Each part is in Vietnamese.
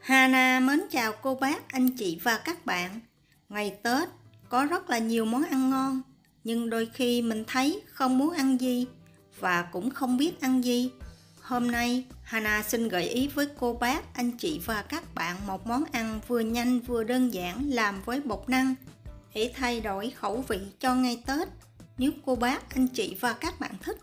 Hana mến chào cô bác, anh chị và các bạn. Ngày Tết có rất là nhiều món ăn ngon, nhưng đôi khi mình thấy không muốn ăn gì và cũng không biết ăn gì. Hôm nay Hana xin gợi ý với cô bác, anh chị và các bạn một món ăn vừa nhanh vừa đơn giản làm với bột năng để thay đổi khẩu vị cho ngày Tết. Nếu cô bác, anh chị và các bạn thích,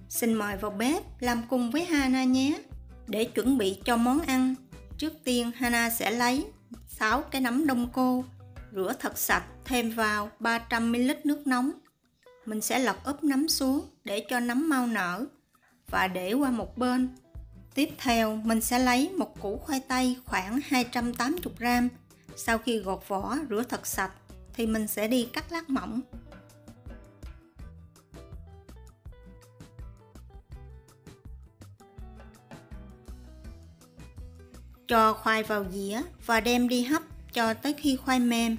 xin mời vào bếp làm cùng với Hana nhé. Để chuẩn bị cho món ăn, trước tiên Hana sẽ lấy 6 cái nấm đông cô, rửa thật sạch, thêm vào 300ml nước nóng. Mình sẽ lật úp nấm xuống để cho nấm mau nở và để qua một bên. Tiếp theo mình sẽ lấy một củ khoai tây khoảng 280g. Sau khi gọt vỏ, rửa thật sạch thì mình sẽ đi cắt lát mỏng. Cho khoai vào dĩa và đem đi hấp cho tới khi khoai mềm.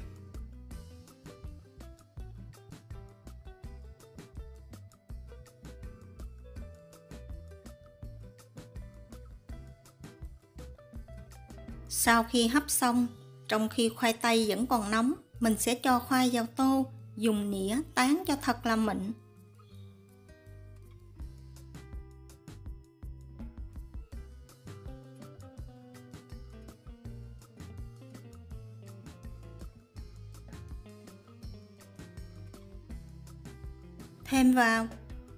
Sau khi hấp xong, trong khi khoai tây vẫn còn nóng, mình sẽ cho khoai vào tô, dùng nĩa tán cho thật là mịn. Thêm vào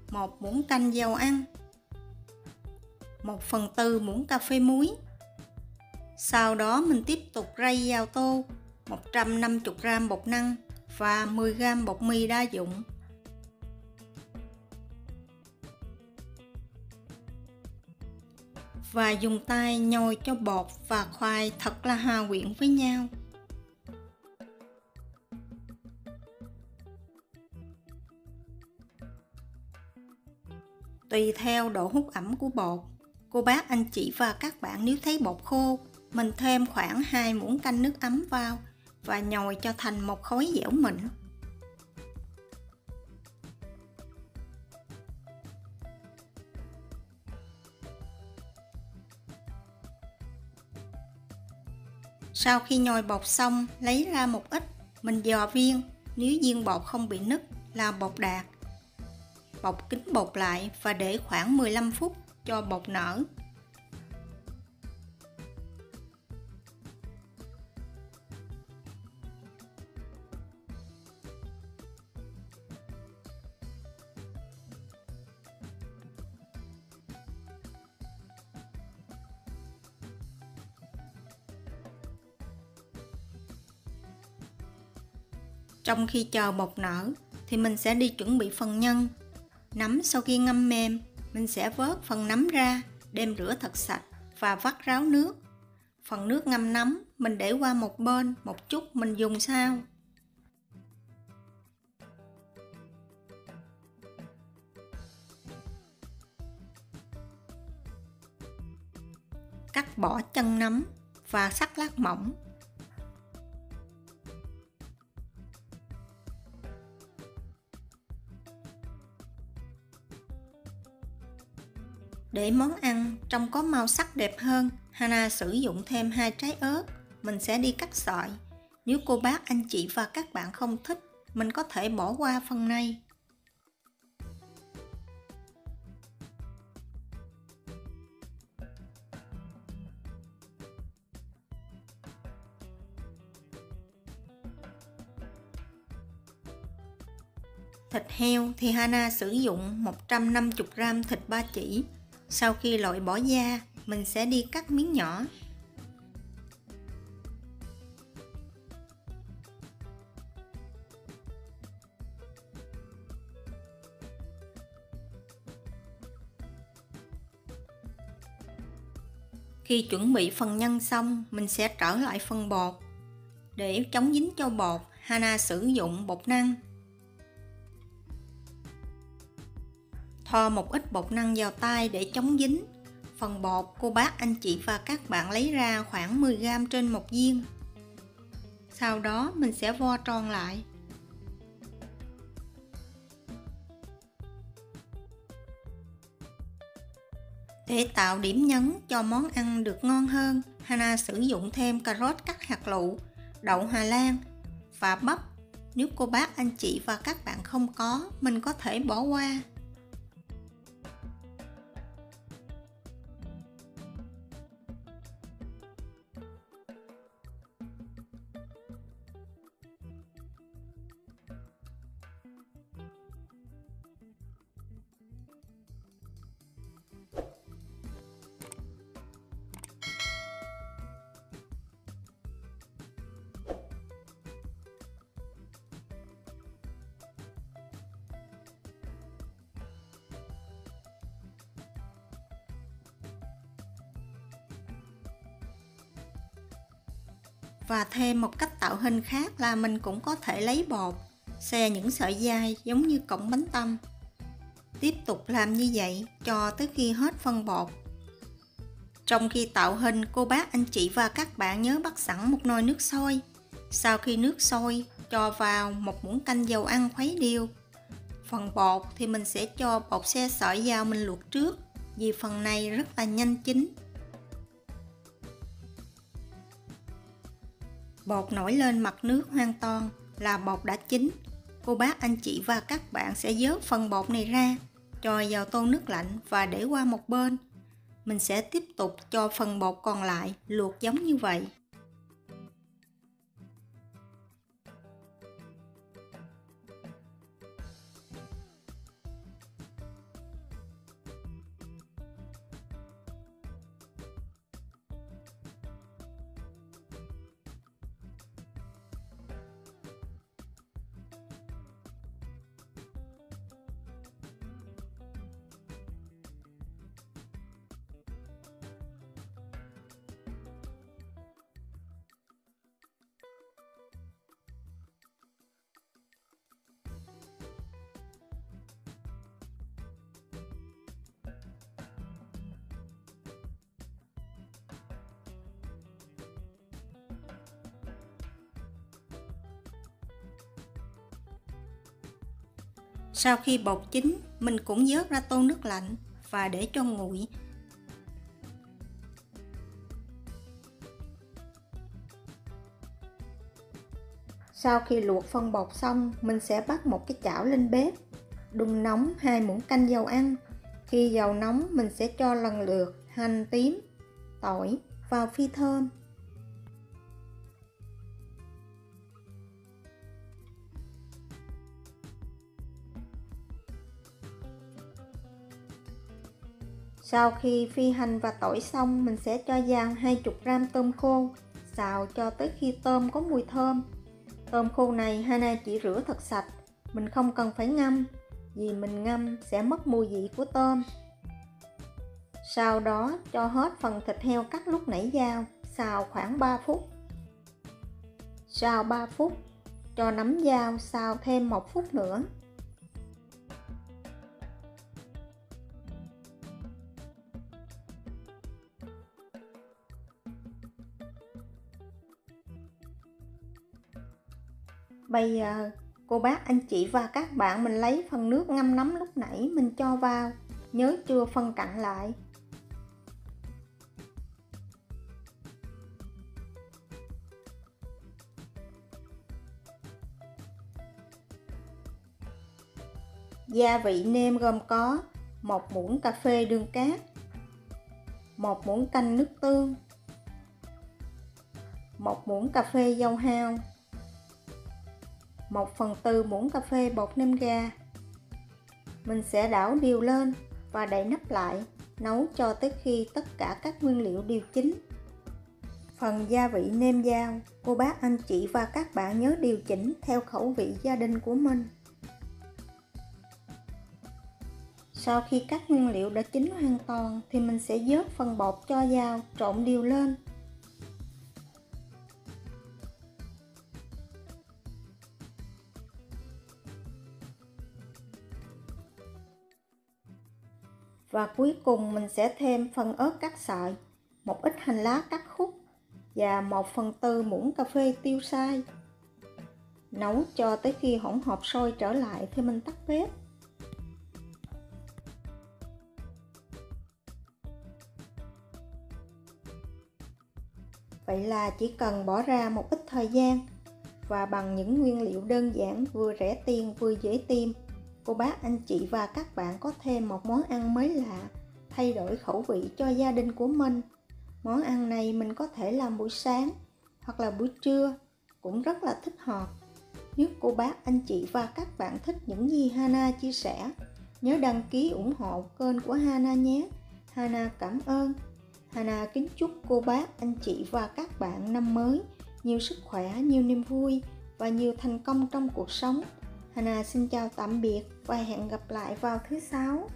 1 muỗng canh dầu ăn, 1/4 muỗng cà phê muối. Sau đó mình tiếp tục rây vào tô 150g bột năng và 10g bột mì đa dụng. Và dùng tay nhồi cho bột và khoai thật là hòa quyện với nhau. Tùy theo độ hút ẩm của bột, cô bác, anh chị và các bạn nếu thấy bột khô, mình thêm khoảng 2 muỗng canh nước ấm vào và nhồi cho thành một khối dẻo mịn. Sau khi nhồi bột xong, lấy ra một ít, mình dò viên, nếu viên bột không bị nứt là bột đạt. Bọc kín bột lại và để khoảng 15 phút cho bột nở. Trong khi chờ bột nở thì mình sẽ đi chuẩn bị phần nhân. Nấm sau khi ngâm mềm, mình sẽ vớt phần nấm ra, đem rửa thật sạch và vắt ráo nước. Phần nước ngâm nấm mình để qua một bên, một chút mình dùng sau. Cắt bỏ chân nấm và cắt lát mỏng. Để món ăn trông có màu sắc đẹp hơn, Hana sử dụng thêm 2 trái ớt. Mình sẽ đi cắt sợi. Nếu cô bác, anh chị và các bạn không thích, mình có thể bỏ qua phần này. Thịt heo thì Hana sử dụng 150g thịt ba chỉ. Sau khi loại bỏ da, mình sẽ đi cắt miếng nhỏ. Khi chuẩn bị phần nhân xong, mình sẽ trở lại phần bột. Để chống dính cho bột, Hana sử dụng bột năng. Thoa một ít bột năng vào tay để chống dính. Phần bột cô bác, anh chị và các bạn lấy ra khoảng 10g trên một viên. Sau đó mình sẽ vo tròn lại. Để tạo điểm nhấn cho món ăn được ngon hơn, Hana sử dụng thêm cà rốt cắt hạt lựu, đậu Hà Lan và bắp. Nếu cô bác, anh chị và các bạn không có, mình có thể bỏ qua. Và thêm một cách tạo hình khác là mình cũng có thể lấy bột, xè những sợi dai giống như cọng bánh tăm. Tiếp tục làm như vậy cho tới khi hết phân bột. Trong khi tạo hình, cô bác, anh chị và các bạn nhớ bắt sẵn một nồi nước sôi. Sau khi nước sôi, cho vào một muỗng canh dầu ăn khuấy đều. Phần bột thì mình sẽ cho bột xe sợi vào mình luộc trước, vì phần này rất là nhanh chín. Bột nổi lên mặt nước hoàn toàn là bột đã chín. Cô bác, anh chị và các bạn sẽ vớt phần bột này ra, cho vào tô nước lạnh và để qua một bên. Mình sẽ tiếp tục cho phần bột còn lại luộc giống như vậy. Sau khi bột chín, mình cũng vớt ra tô nước lạnh và để cho nguội. Sau khi luộc phân bột xong, mình sẽ bắt một cái chảo lên bếp, đun nóng 2 muỗng canh dầu ăn. Khi dầu nóng, mình sẽ cho lần lượt hành tím, tỏi vào phi thơm. Sau khi phi hành và tỏi xong, mình sẽ cho vào 20g tôm khô, xào cho tới khi tôm có mùi thơm. Tôm khô này Hana chỉ rửa thật sạch, mình không cần phải ngâm, vì mình ngâm sẽ mất mùi vị của tôm. Sau đó cho hết phần thịt heo cắt lúc nãy vào, xào khoảng 3 phút. Sau 3 phút, cho nấm vào xào thêm 1 phút nữa. Bây giờ, cô bác, anh chị và các bạn mình lấy phần nước ngâm nấm lúc nãy mình cho vào, nhớ chưa phân cặn lại. Gia vị nêm gồm có 1 muỗng cà phê đường cát, 1 muỗng canh nước tương, 1 muỗng cà phê dầu hào, 1/4 muỗng cà phê bột nêm gà. Mình sẽ đảo đều lên và đậy nắp lại, nấu cho tới khi tất cả các nguyên liệu đều chín. Phần gia vị nêm vào, cô bác, anh chị và các bạn nhớ điều chỉnh theo khẩu vị gia đình của mình. Sau khi các nguyên liệu đã chín hoàn toàn thì mình sẽ vớt phần bột cho vào, trộn đều lên. Và cuối cùng mình sẽ thêm phần ớt cắt sợi, một ít hành lá cắt khúc và 1/4 muỗng cà phê tiêu xay. Nấu cho tới khi hỗn hợp sôi trở lại thì mình tắt bếp. Vậy là chỉ cần bỏ ra một ít thời gian và bằng những nguyên liệu đơn giản, vừa rẻ tiền vừa dễ tìm, cô bác, anh chị và các bạn có thêm một món ăn mới lạ, thay đổi khẩu vị cho gia đình của mình. Món ăn này mình có thể làm buổi sáng hoặc là buổi trưa, cũng rất là thích hợp. Nếu cô bác, anh chị và các bạn thích những gì Hana chia sẻ, nhớ đăng ký ủng hộ kênh của Hana nhé. Hana cảm ơn. Hana kính chúc cô bác, anh chị và các bạn năm mới nhiều sức khỏe, nhiều niềm vui và nhiều thành công trong cuộc sống. Hana xin chào tạm biệt và hẹn gặp lại vào thứ 6.